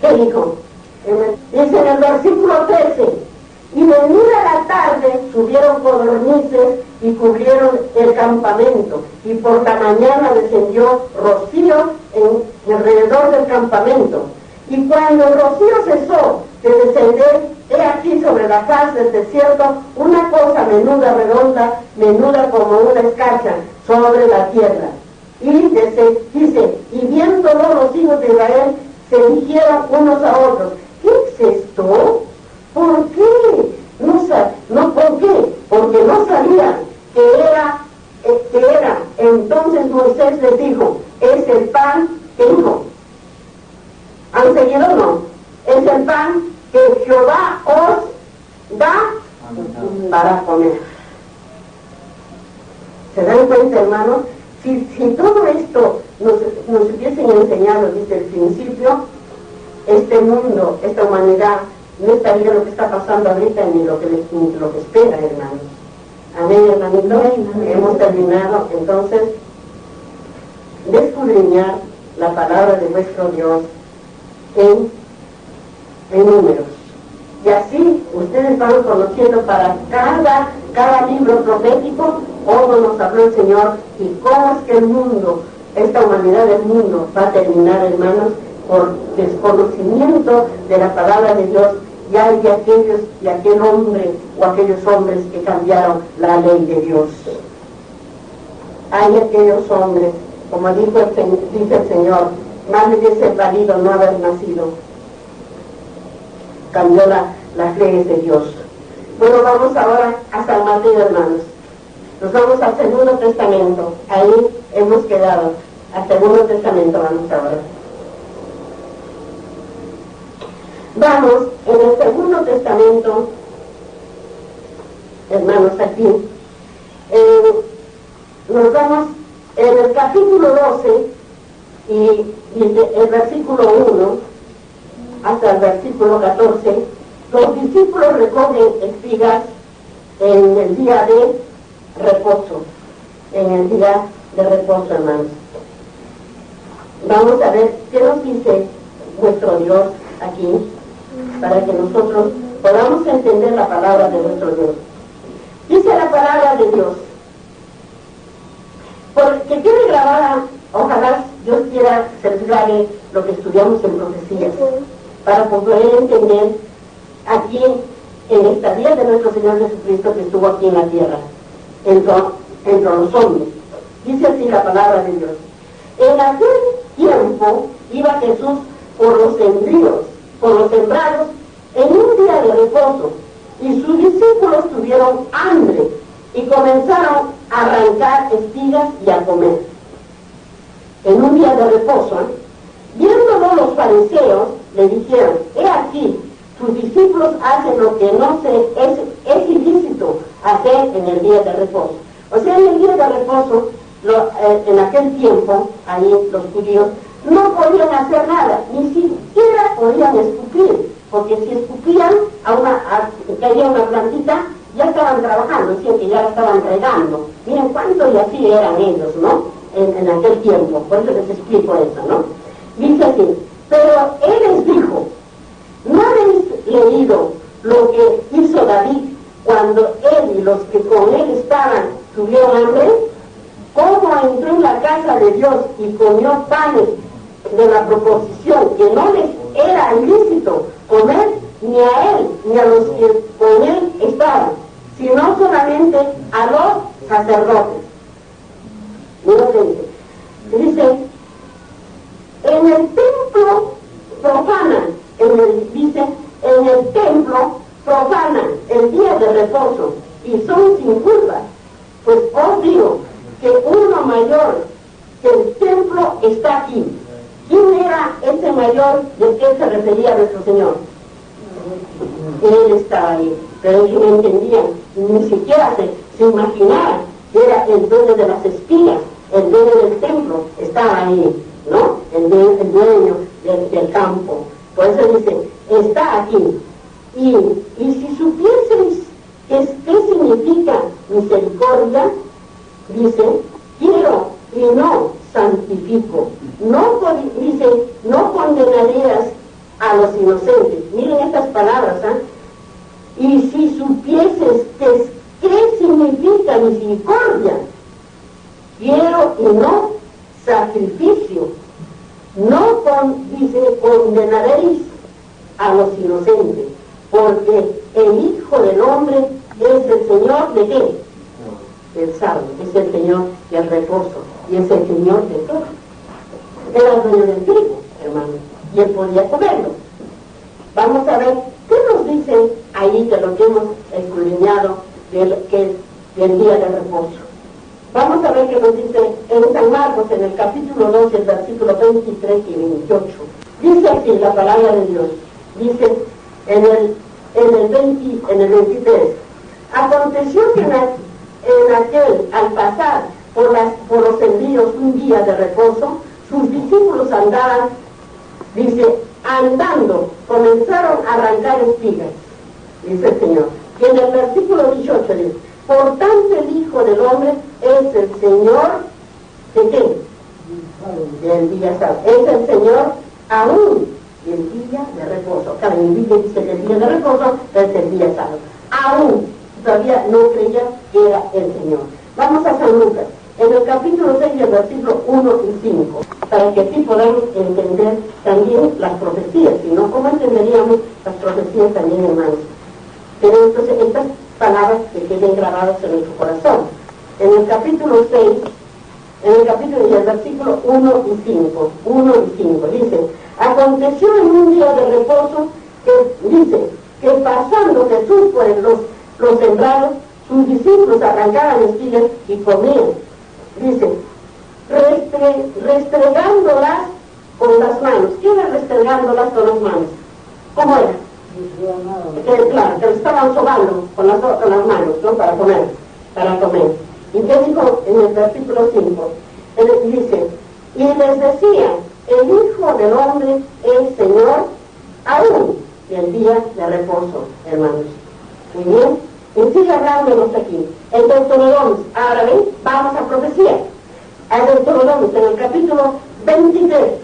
¿qué dijo? Dice en el versículo 13, y venida la tarde subieron codornices y cubrieron el campamento, y por la mañana descendió rocío alrededor del campamento. Y cuando el rocío cesó de descender, he aquí sobre la faz del desierto una cosa menuda, redonda, menuda como una escarcha sobre la tierra. Y dice, y viéndolo los hijos de Israel se dijeron unos a otros, ¿qué es esto? ¿Por qué? ¿Por qué? Porque no sabían que era. Entonces Moisés les dijo, es el pan que dijo. ¿Han seguido o no? Es el pan que Jehová os da para comer. ¿Se dan cuenta, hermanos? Si todo esto nos hubiesen enseñado desde el principio, este mundo, esta humanidad, no estaría lo que está pasando ahorita ni lo que espera, hermanos. Amén, hermanito. Hemos terminado entonces de escudriñar la palabra de vuestro Dios en Números. Y así ustedes van conociendo para cada libro profético cómo nos habló el Señor y cómo es que el mundo, esta humanidad del mundo, va a terminar, hermanos, por desconocimiento de la palabra de Dios. Y hay de aquellos y aquel hombre o aquellos hombres que cambiaron la ley de Dios. Hay aquellos hombres, como dice el Señor, más le hubiese valido no haber nacido. Cambió las leyes de Dios. Bueno, vamos ahora a San Mateo, hermanos. Nos vamos al Segundo Testamento. Ahí hemos quedado. Al Segundo Testamento vamos ahora. Vamos, en el Segundo Testamento, hermanos, aquí, nos vamos en el capítulo 12 y el versículo 1 hasta el versículo 14, los discípulos recogen espigas en el día de reposo, hermanos. Vamos a ver qué nos dice nuestro Dios aquí, para que nosotros podamos entender la palabra de nuestro Dios. Dice la palabra de Dios, porque quede grabada, ojalá Dios quiera se les grabe lo que estudiamos en profecías, para poder entender aquí en esta vida de nuestro Señor Jesucristo que estuvo aquí en la tierra, entre los hombres. Dice así la palabra de Dios. En aquel tiempo iba Jesús por los sembrados, en un día de reposo, y sus discípulos tuvieron hambre y comenzaron a arrancar espigas y a comer. En un día de reposo, viéndolo los fariseos, le dijeron, he aquí, tus discípulos hacen lo que no es ilícito hacer en el día de reposo. O sea, en el día de reposo, en aquel tiempo, ahí los judíos no podían hacer nada, ni siquiera podían escupir, porque si escupían caía una plantita, ya estaban trabajando, decían que ya la estaban regando. Miren cuánto y así eran ellos, ¿no? En aquel tiempo, por eso les explico eso, ¿no? Dice así, pero él les dijo, ¿no habéis leído lo que hizo David cuando él y los que con él estaban tuvieron hambre? ¿Cómo entró en la casa de Dios y comió panes de la proposición que no les era ilícito comer ni a él ni a los que con él estaban, sino solamente a los sacerdotes? Dice, en el templo profanan, en el templo profanan el día de reposo y son sin culpa, pues os digo que uno mayor que el templo está aquí. ¿Quién era ese mayor del que se refería a nuestro Señor? Él estaba ahí, pero ellos no entendían, ni siquiera se imaginaban que era el dueño de las espigas, el dueño del templo, estaba ahí, ¿no? El dueño del campo. Por eso dice, está aquí. Y si supieseis qué significa misericordia, dice, quiero y no santifico. Dice, no condenarías a los inocentes. Miren estas palabras, ¿eh? Y si supieses qué significa misericordia, quiero y no sacrificio, no dice, condenaréis a los inocentes, porque el Hijo del Hombre es el Señor de qué? Del sábado, es el Señor del reposo, y es el Señor de todo. Era el dueño del trigo, hermano, y él podía comerlo. Vamos a ver qué nos dice ahí de lo que hemos escudriñado del día de reposo. Vamos a ver qué nos dice en San Marcos, en el capítulo 12, el versículo 23 y 28. Dice así la palabra de Dios. Dice en el 23. Aconteció que en aquel, al pasar por los sendíos un día de reposo, sus discípulos andaban, dice, andando, comenzaron a arrancar espigas, dice el Señor. Y en el versículo 18 dice, por tanto el Hijo del Hombre es el Señor de qué? Del día sábado. Es el Señor aún del día de reposo. Cada individuo dice que el día de reposo es el día sábado. Aún todavía no creía que era el Señor. Vamos a San Lucas, en el capítulo 6, el versículo 1 y 5, para que así podamos entender también las profecías, si no, ¿cómo entenderíamos las profecías también, hermanos? Pero entonces estas palabras que queden grabadas en nuestro corazón. En el capítulo 6, en el capítulo y el versículo 1 y 5, dice, aconteció en un día de reposo que dice que pasando Jesús por los sembrados, sus discípulos arrancaban espigas y comían. Dice, restregándolas con las manos. ¿Qué era restregándolas con las manos? ¿Cómo era? Claro, que lo estaban sobando con las manos, ¿no? Para comer. ¿Y qué dijo en el versículo 5? Dice, y les decía, el Hijo del Hombre es Señor aún del día de reposo, hermanos. Muy bien, y sigue hablándonos aquí. El Deuteronomio, ahora ven, vamos a profecía. Al Deuteronomio, en el capítulo 23,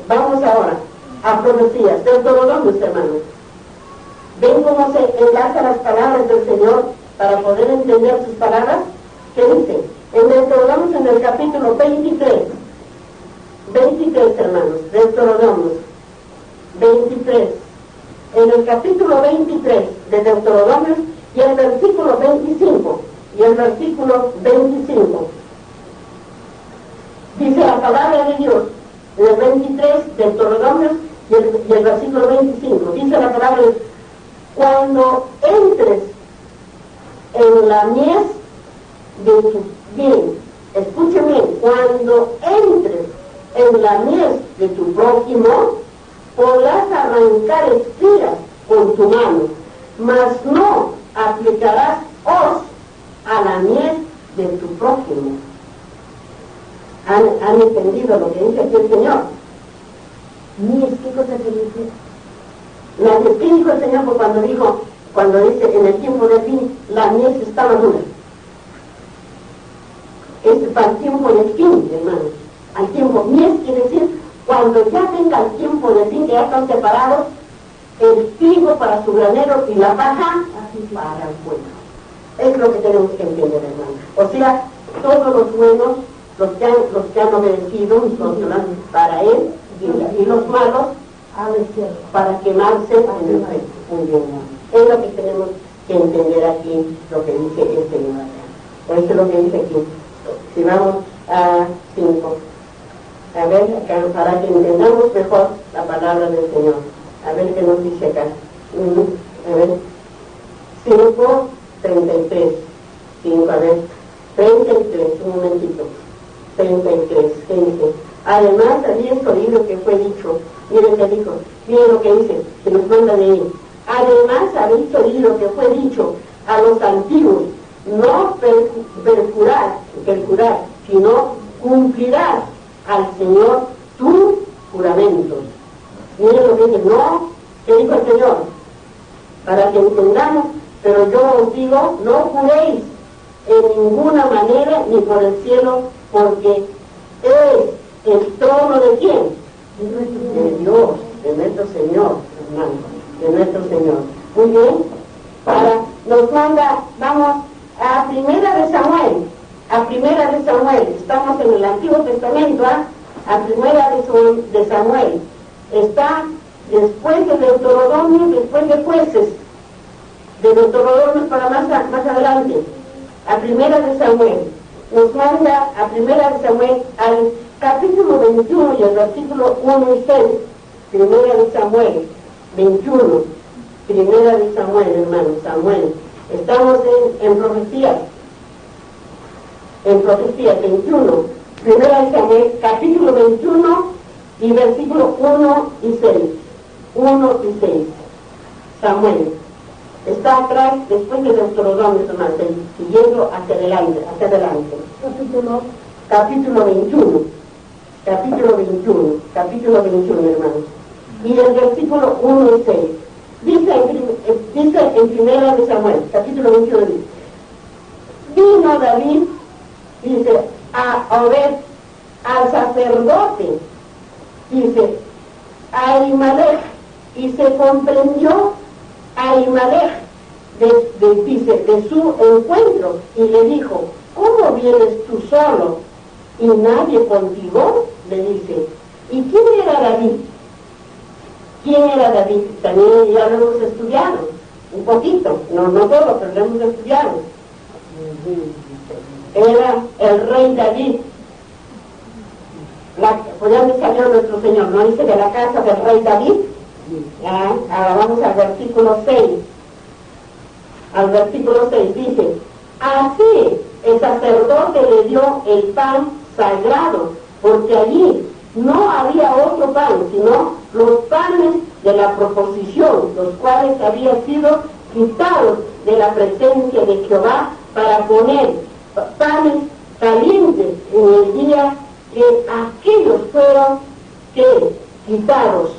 vamos ahora a profecías. Deuteronomio, hermanos. ¿Ven cómo se enlazan las palabras del Señor para poder entender sus palabras? ¿Qué dice? En Deuteronomio, en el capítulo 23, hermanos, Deuteronomio 23, en el capítulo 23 de Deuteronomio y el versículo 25, dice la palabra de Dios, en el 23 de Deuteronomio y el versículo 25, dice la palabra de Dios, cuando entres en la mies de tu bien, escúcheme, cuando entres en la mies de tu prójimo, podrás arrancar espigas con tu mano, mas no aplicarás hoz a la mies de tu prójimo. ¿Han entendido lo que dice aquí el Señor? Mies, ¿qué cosa que dice? ¿Qué dijo el Señor cuando dice en el tiempo de fin la mies está madura? Es para el tiempo de fin, hermanos. Al tiempo, mies quiere decir cuando ya venga el tiempo de fin, que ya están separados el trigo para su granero y la paja para el fuego. Es lo que tenemos que entender, hermanos. O sea, todos los buenos, los que han obedecido, para él, y los malos, para quemarse en el fuego. Muy bien, es lo que tenemos que entender aquí, lo que dice el Señor. Eso es lo que dice aquí. Si vamos a 5, a ver, acá, para que entendamos mejor la palabra del Señor. A ver qué nos dice acá. A ver, 5, 33. 5, a ver, 33, un momentito. 33, ¿qué dice? Además, habéis oído que fue dicho. Miren qué dijo, miren lo que dice, que nos manda de él. Además, habéis oído que fue dicho a los antiguos, no perjurar, sino cumplirás al Señor tus juramentos. Miren lo que dice, no, ¿qué dijo el Señor? Para que entendamos, pero yo os digo, no juréis en ninguna manera ni por el cielo, porque es el trono de quién? De Dios, de nuestro Señor. hermano, de nuestro Señor. Muy bien, ahora nos manda, vamos a Primera de Samuel, estamos en el Antiguo Testamento, a Primera de Samuel, está después de Deuteronomio, después de Jueces, de Deuteronomio para más adelante, a Primera de Samuel, nos manda a Primera de Samuel al capítulo 21 y el versículo 1 y 6, Primera de Samuel 21, Primera de Samuel, hermano, Samuel, estamos en profecías 21, Primera de Samuel, capítulo 21 y versículo 1 y 6, 1 y 6, Samuel, está atrás, después de Deuteronomio, hermano, siguiendo hacia adelante, capítulo 21, hermanos, y el versículo 1 y 6, dice en Primera de Samuel, capítulo 21, dice, vino David, dice, a Obed, al sacerdote, dice, a Ahimelech, y se comprendió a Ahimelech de su encuentro, y le dijo, ¿cómo vienes tú solo y nadie contigo? Le dice. ¿Y quién era David? También ya lo hemos estudiado un poquito, no todo, pero lo hemos estudiado. Era el rey David. Pues ya me salió nuestro Señor, ¿no? Dice de la casa del rey David. Ahora vamos al versículo 6. Al versículo 6 dice, así el sacerdote le dio el pan sagrado, porque allí no había otro pan, sino los panes de la proposición, los cuales habían sido quitados de la presencia de Jehová para poner panes calientes en el día que aquellos fueron quitados.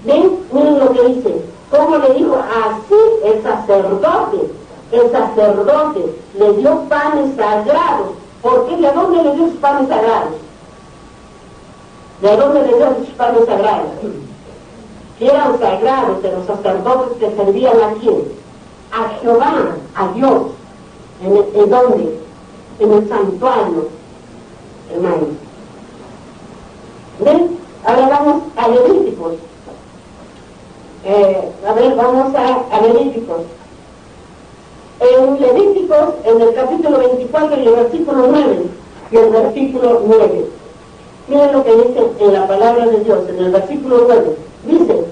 ¿Ven? Miren lo que dice. ¿Cómo le dijo? Así el sacerdote le dio panes sagrados. ¿Por qué? ¿De dónde le dio sus panes sagrados? ¿De dónde le dio sus panes sagrados? Que eran sagrados de los sacerdotes que servían a quién? A Jehová, a Dios. ¿En dónde? En el santuario, hermanos. ¿Ven? Ahora vamos a Levíticos. Vamos a Levíticos. En Levíticos, en el capítulo 24 y el versículo 9 y el versículo 9. Miren lo que dice en la palabra de Dios, en el versículo 9. Dice,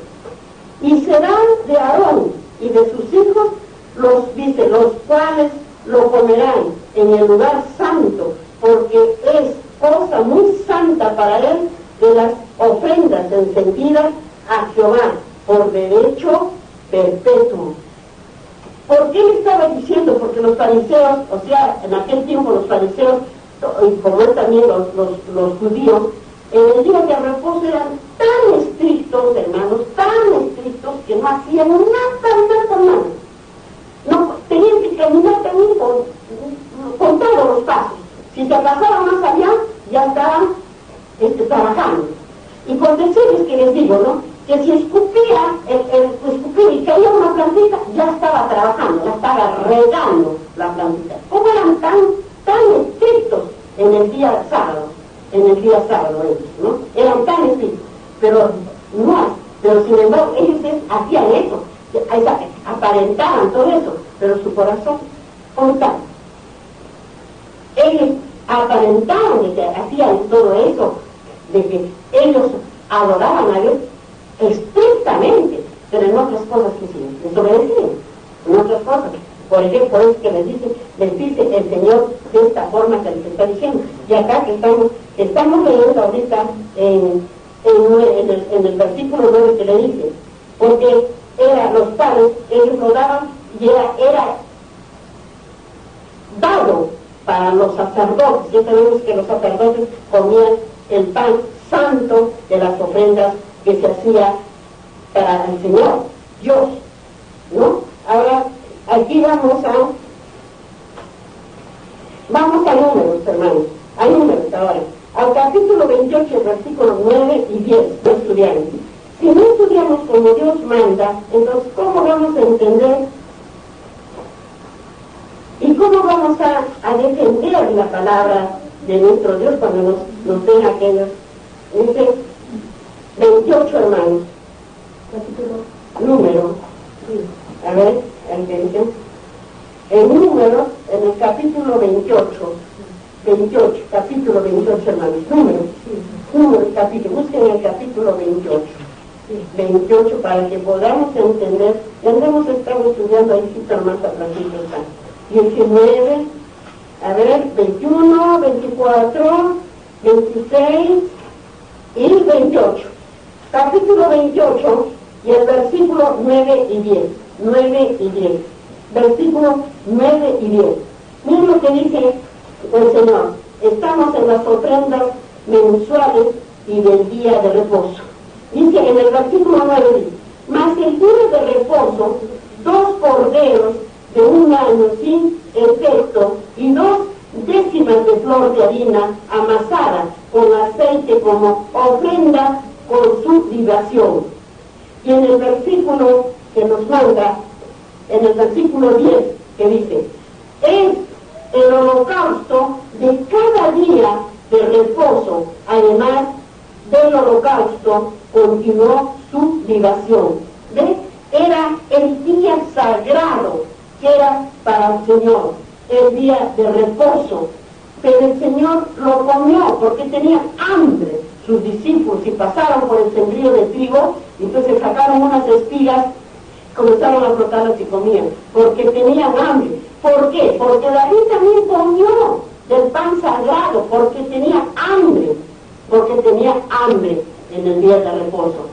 y serán de Aarón y de sus hijos, los cuales lo comerán en el lugar santo, porque es cosa muy santa para él de las ofrendas encendidas a Jehová, por derecho perpetuo. ¿Por qué le estaba diciendo? Porque los fariseos, o sea, en aquel tiempo los fariseos, y como también los judíos, en el día de reposo eran tan estrictos, hermanos, tan estrictos, que no hacían nada. No, tenían que caminar también con todos los pasos. Si se pasaban más allá, ya estaban trabajando. Y por decirles que les digo, ¿no? Que si escupía y caía una plantita, ya estaba trabajando, ya estaba regando la plantita. ¿Cómo eran tan estrictos en el día sábado ellos, ¿no? Eran tan estrictos, pero sin embargo ellos hacían eso, aparentaban todo eso, pero su corazón contaba. Ellos aparentaban de que hacían todo eso, de que ellos adoraban a Dios estrictamente, pero en otras cosas que sí, desobedecían, en otras cosas. Por ejemplo, es que les dice el Señor de esta forma que les está diciendo. Y acá que estamos leyendo ahorita en el versículo 9 que le dice, porque los panes, ellos lo daban y era dado para los sacerdotes. Ya sabemos que los sacerdotes comían el pan santo de las ofrendas que se hacía para el Señor, Dios, ¿no? Ahora, aquí vamos a números, hermanos, ahora, al capítulo 28, versículos 9 y 10, lo estudiaron. Si no estudiamos como Dios manda, entonces ¿cómo vamos a entender? ¿Y cómo vamos a defender la palabra de nuestro Dios cuando nos den aquellos? Dice 28 hermanos. Número. A ver, atención. El número en el capítulo 28, capítulo 28 hermanos. Número, capítulo. Busquen el capítulo 28 para que podamos entender. Tendremos estado estudiando ahí citas más atrasito. 19, a ver, 21, 24, 26 y 28. Capítulo 28 y el versículo 9 y 10. 9 y 10. Versículo 9 y 10. Miren lo que dice el Señor. Estamos en las ofrendas mensuales y del día de reposo. Dice en el versículo 9, mas el día de reposo, 2 corderos de 1 año sin efecto y 2 décimas de flor de harina amasada con aceite como ofrenda por su libación. Y en el versículo que nos manda, en el versículo 10, que dice, es el holocausto de cada día de reposo, además del holocausto continuó su libación. ¿Ves? Era el día sagrado que era para el Señor, el día de reposo, pero el Señor lo comió porque tenía hambre. Sus discípulos, y pasaron por el sembrío de trigo, entonces sacaron unas espigas, comenzaron a frotarlas y comían, porque tenían hambre. ¿Por qué? Porque David también comió del pan sagrado, porque tenía hambre en el día de reposo,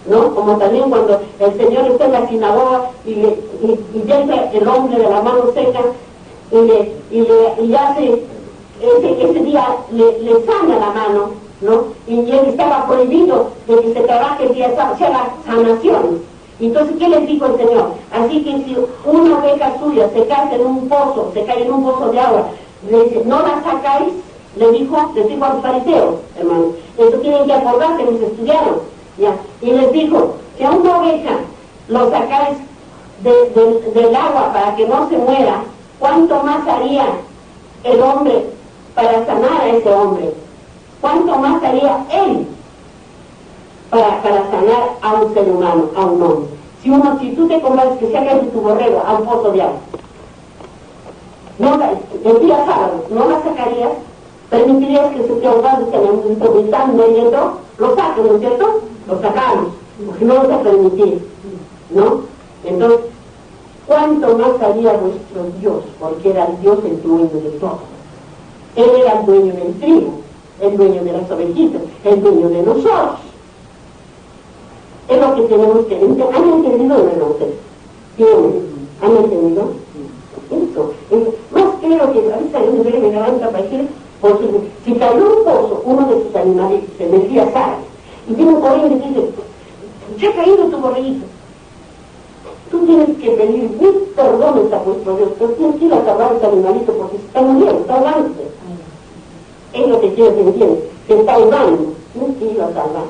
¿no? Como también cuando el Señor está en la sinagoga y entra el hombre de la mano seca y hace, ese día le sana la mano, ¿no? Y él estaba prohibido de que se trabaje el día hacia la sanación. Entonces, ¿qué les dijo el Señor? Así que si una oveja suya se cae en un pozo de agua, le dice, no la sacáis, les dijo a los fariseos, hermanos. Eso tienen que acordarse, los estudiaron, ¿ya? Y les dijo, si a una oveja lo sacáis del agua para que no se muera, ¿cuánto más haría el hombre para sanar a ese hombre? ¿Cuánto más haría él para sanar a un ser humano, a un hombre? Si tú te convences que sacas tu borrego a un pozo de agua, el día sábado, ¿no la sacarías? ¿Permitirías que se te ahogara improvisando ahí dentro? Lo sacan, ¿no es cierto? Lo sacamos, porque no lo vas a permitir, ¿no? Entonces, ¿cuánto más haría nuestro Dios? Porque era el Dios el dueño de todo. Él era el dueño del trigo, el dueño de las ovejitas, el dueño de nosotros. Es lo que tenemos que entender. ¿Han entendido o no ustedes? ¿Han entendido? Eso. Más creo que ahorita me levanta para decir, porque si cayó un pozo, uno de sus animales se metía sal, y tiene un corriente y dice, ya ha caído tu borreguito. Tú tienes que pedir mil perdones a vuestro Dios, pero tienes que ir a salvar a ese animalito porque se está muriendo, está ahogándose. Es lo que quiero que entiendan, se está ahogando, tienes que ir a salvar.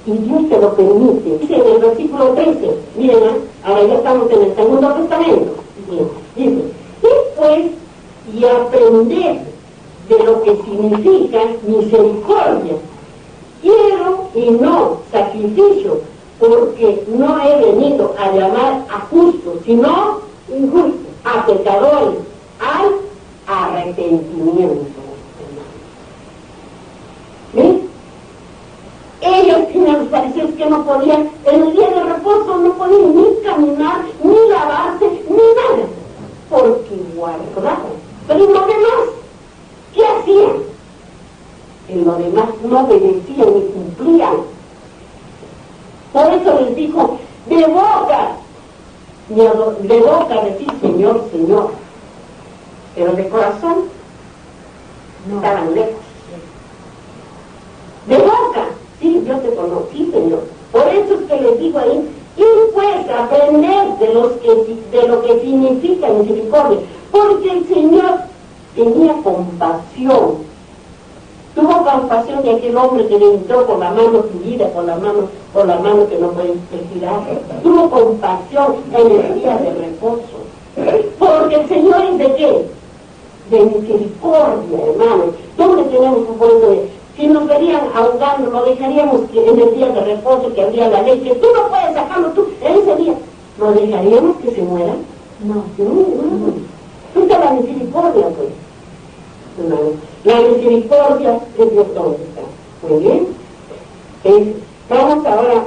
Y Dios te lo permite. Dice en el versículo 13, miren, ahora ya estamos en el Segundo Testamento. Dice, después y aprender de lo que significa misericordia. Quiero y no sacrificio, porque no he venido a llamar a justos, sino injustos, a pecadores, al arrepentimiento. ¿Ves? Ellos tienen los fariseos que no podían, en el día de reposo no podían ni caminar, ni lavarse, ni nada, porque guardaban. Pero en lo demás, ¿qué hacían? En lo demás no obedecían ni cumplían. Por eso les dijo, de boca decir Señor, Señor, pero de corazón no estaban lejos. De boca, sí, yo te conocí, Señor. Por eso es que les digo ahí, y pues aprender de lo que significa misericordia, porque el Señor tenía compasión. Tuvo compasión de aquel hombre que le entró por la mano tundida, por la mano que no puede girar. Tuvo compasión en el día de reposo. Porque el Señor es de qué? De misericordia, hermano. ¿Dónde tenemos un buen de? Si nos verían ahogando, lo dejaríamos que en el día de reposo que habría la ley, que tú no puedes sacarlo tú en ese día. ¿Lo dejaríamos que se muera? No. Esta es la misericordia, pues. No. La misericordia es Dios donde está. Muy bien. Vamos ahora.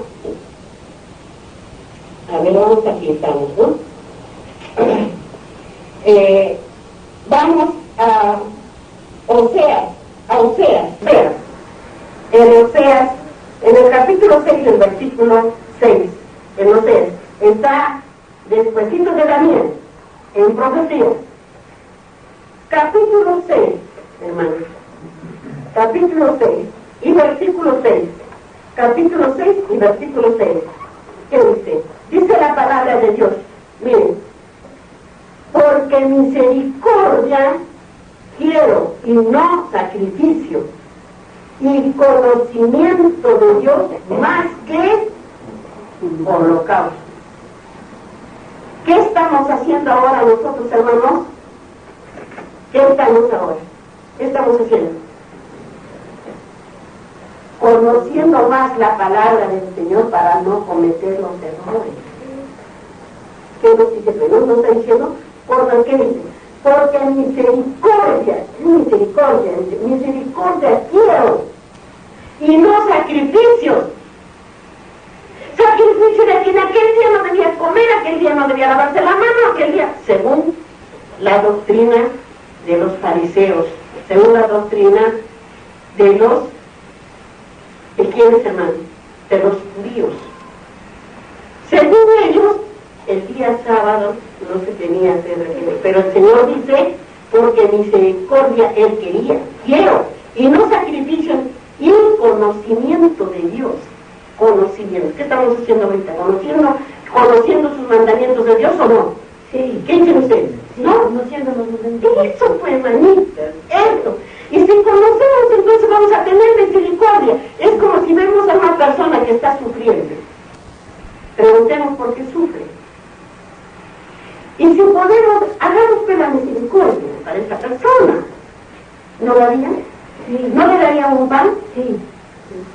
A ver, vamos aquí estamos, ¿no? Vamos a Oseas. En Oseas, en el capítulo 6, el versículo 6, en Oseas, está despuesito de Daniel, en profecía. Capítulo 6, hermanos. Capítulo 6 y versículo 6. Capítulo 6 y versículo 6. ¿Qué dice? Dice la palabra de Dios. Miren. Porque misericordia quiero y no sacrificio, y conocimiento de Dios más que holocausto. ¿Qué estamos haciendo ahora nosotros, hermanos? ¿Qué estamos ahora? ¿Qué estamos haciendo? Conociendo más la palabra del Señor para no cometer los errores. ¿Qué nos dice? ¿No nos está diciendo? ¿Por qué dice? Porque misericordia quiero, y no sacrificios. Sacrificio de que en aquel día no debía comer, aquel día no debía lavarse la mano, aquel día, según la doctrina de los fariseos, según la doctrina de quiénes, hermanos, de los judíos. Según ellos, el día sábado no se tenía que hacer, pero el Señor dice, porque misericordia Él quiero, y no sacrificio, y el conocimiento de Dios. Conocimiento. ¿Qué estamos haciendo ahorita? ¿Conociendo sus mandamientos de Dios o no? Sí. ¿Qué dicen ustedes? Sí, ¿no? Conociendo los mandamientos. Eso fue, manitas, eso. Y si conocemos, entonces vamos a tener misericordia. Es como si vemos a una persona que está sufriendo. Preguntemos por qué sufre. Y si podemos, hagamos pues la misericordia para esta persona. ¿No lo harían? Sí. ¿No le darían un pan? Sí.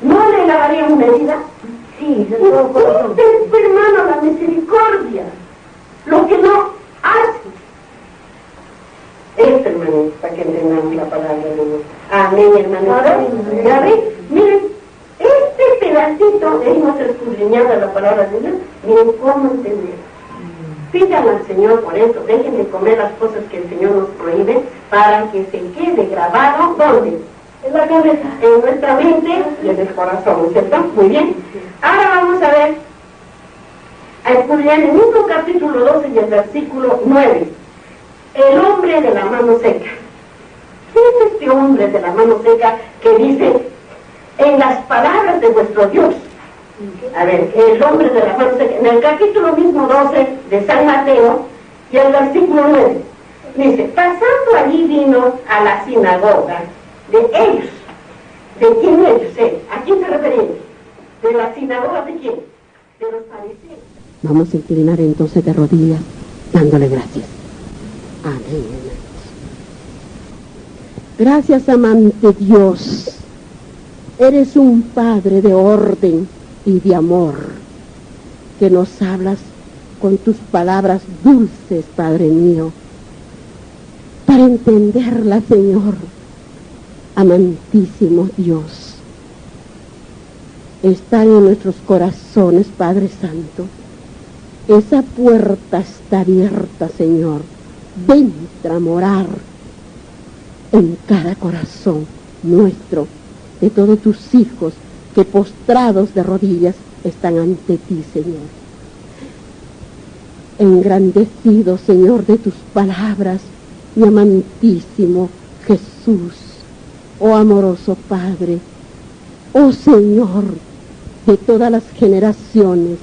¿No le lavarían una herida? Sí. Este es, hermano, la misericordia. Lo que no hace. Esto, hermano, para que entendamos la palabra de Dios. Amén, hermano. ¿Ya ven? Miren, este pedacito, hemos escudriñado la palabra de Dios. Miren cómo entender. Pidan al Señor por eso, dejen de comer las cosas que el Señor nos prohíbe para que se quede grabado, ¿dónde? En la cabeza, en nuestra mente y en el corazón, ¿cierto? Muy bien. Ahora vamos a ver, a estudiar el mismo capítulo 12 y el versículo 9. El hombre de la mano seca. ¿Quién es este hombre de la mano seca que dice, en las palabras de vuestro Dios? A ver, el hombre de la mano seca, en el capítulo mismo 12 de San Mateo, y el versículo 9, dice, pasando allí vino a la sinagoga de ellos. ¿De quién ellos? ¿A quién se referían? ¿De la sinagoga de quién? De los fariseos. Vamos a inclinar entonces de rodillas, dándole gracias. Amén. Gracias, amante Dios. Eres un Padre de orden y de amor, que nos hablas con tus palabras dulces, Padre mío, para entenderla, Señor. Amantísimo Dios, está en nuestros corazones, Padre Santo. Esa puerta está abierta, Señor. Entra a morar en cada corazón nuestro, de todos tus hijos que postrados de rodillas están ante ti, Señor. Engrandecido, Señor, de tus palabras, mi amantísimo Jesús, oh amoroso Padre, oh Señor de todas las generaciones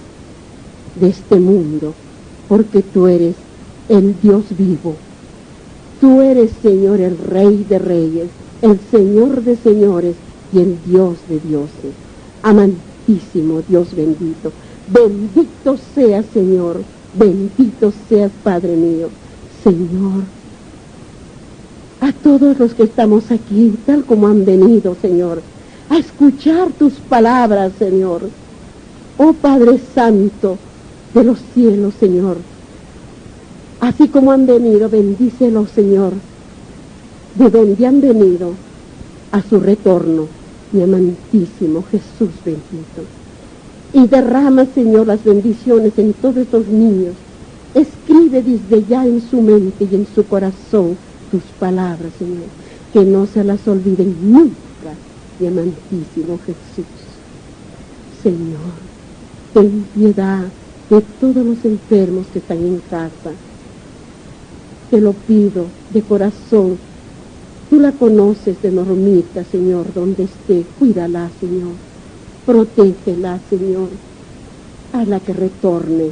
de este mundo, porque tú eres el Dios vivo. Tú eres, Señor, el Rey de Reyes el Señor de señores y el Dios de dioses. Amantísimo Dios bendito, bendito seas, Señor, bendito seas, Padre mío. Señor, a todos los que estamos aquí, tal como han venido, Señor, a escuchar tus palabras, Señor. Oh Padre Santo de los cielos, Señor, así como han venido, bendícelos, Señor, de donde han venido a su retorno, mi amantísimo Jesús bendito. Y derrama, Señor, las bendiciones en todos estos niños. Escribe desde ya en su mente y en su corazón tus palabras, Señor, que no se las olviden nunca, mi amantísimo Jesús. Señor, ten piedad de todos los enfermos que están en casa. Te lo pido de corazón. Tú la conoces de Normita, Señor, donde esté. Cuídala, Señor. Protégela, Señor. Hazla que retorne.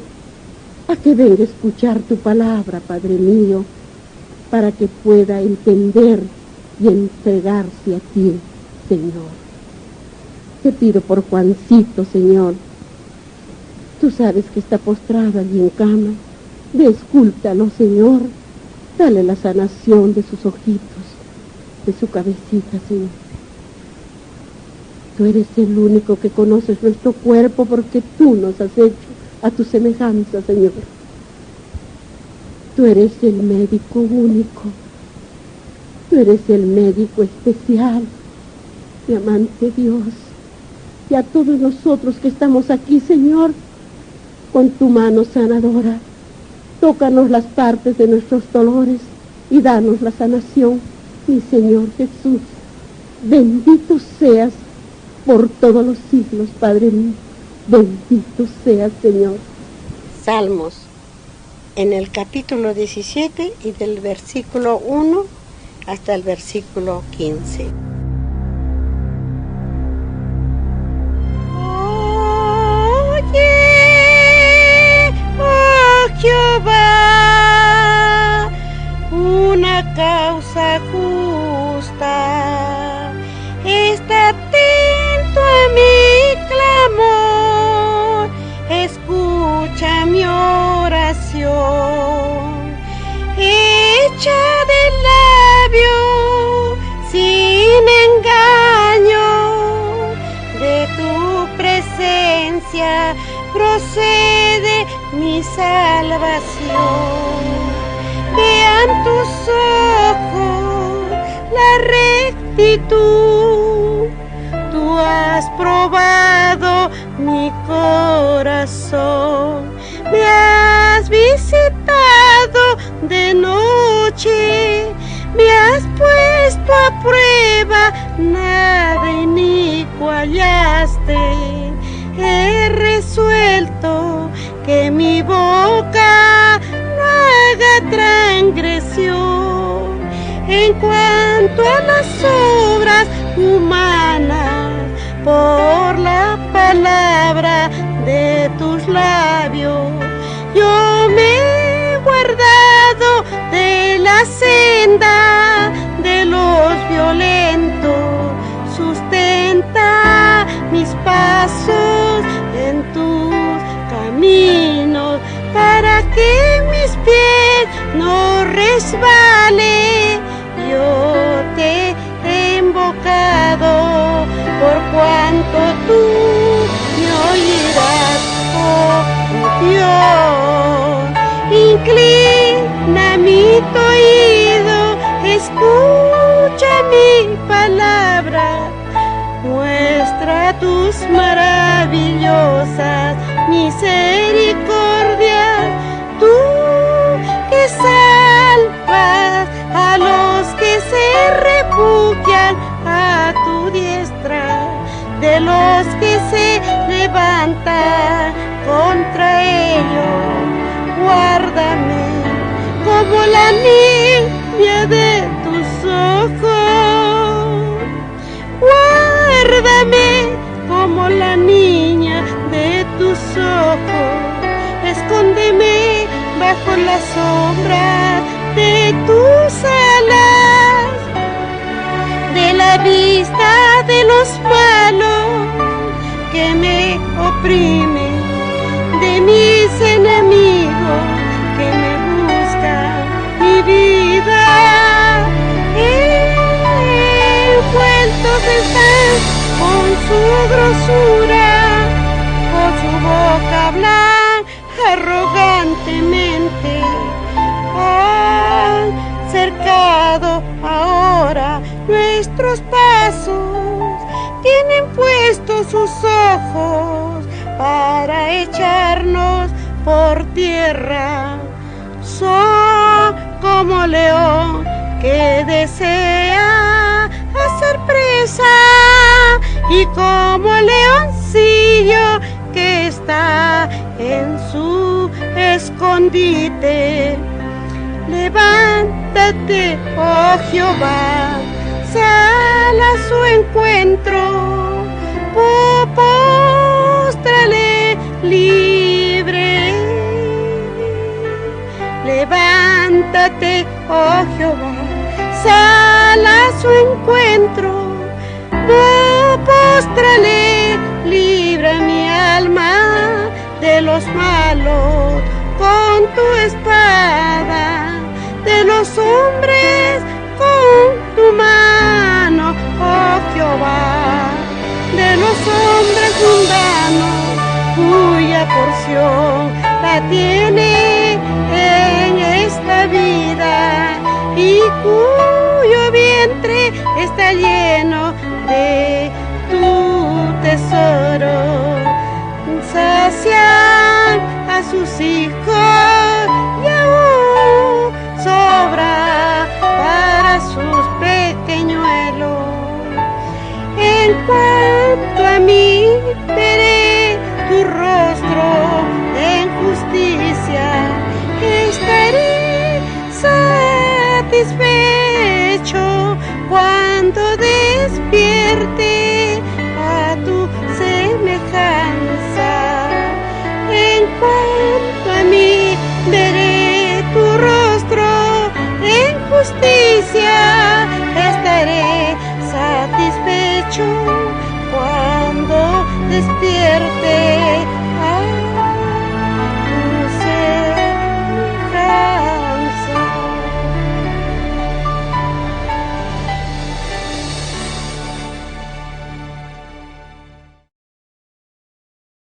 A que venga a escuchar tu palabra, Padre mío, para que pueda entender y entregarse a ti, Señor. Te pido por Juancito, Señor. Tú sabes que está postrado allí en cama. Descúltalo, Señor. Dale la sanación de sus ojitos, de su cabecita, Señor. Tú eres el único que conoces nuestro cuerpo, porque tú nos has hecho a tu semejanza, Señor. Tú eres el médico único. Tú eres el médico especial, mi amante Dios. Y a todos nosotros que estamos aquí, Señor, con tu mano sanadora, tócanos las partes de nuestros dolores y danos la sanación, mi Señor Jesús. Bendito seas por todos los siglos, Padre mío. Bendito seas, Señor. Salmos, en el capítulo 17 y del versículo 1 hasta el versículo 15. Jehová, una causa justa, está atento a mi clamor, escucha mi oración, hecha de labio sin engaño, de tu presencia procede mi salvación. Vean tus ojos la rectitud, tú has probado mi corazón, me has visitado de noche, me has puesto a prueba, nada inicuo hallaste. He resuelto que mi boca no haga transgresión. En cuanto a las obras humanas, por la palabra de tus labios, yo me he guardado de la senda de los violentos. Sustenta mis pasos en tus caminos, para que mis pies no resbalen. Yo te he invocado, por cuanto tú me oirás, oh Dios. Inclina mi oído, escucha mi palabra, muestra tus maravillosas misericordias, tú que salvas a los que se refugian a tu diestra, de los que se levantan contra ellos. Guárdame como la niña de tus ojos, guárdame como la niña de tus ojos, escóndeme bajo la sombra de tus alas, la vista de los malos que me oprimen, de mis enemigos que me buscan mi vida. Envueltos están con su grosura, con su boca hablar arrogantemente. Han cercado ahora nuestros pasos, tienen puestos sus ojos para echarnos por tierra. Son como león que desea hacer presa y como leoncillo que está en su escondite. Levántate, oh Jehová, sal a su encuentro, póstrale libre. Levántate, oh Jehová, sal a su encuentro, póstrale, libra mi alma de los malos con tu espada, de los hombres con tu mano, oh Jehová, de los hombres mundanos, cuya porción la tiene en esta vida y cuyo vientre está lleno de tu tesoro. Sacian a sus hijos y aún sobra para sus pequeñuelos. En cuanto a mí, veré tu rostro en justicia, estaré satisfecho cuando despierte a tu semejanza. En cuanto a mí, veré tu rostro en justicia, estaré satisfecho cuando despierte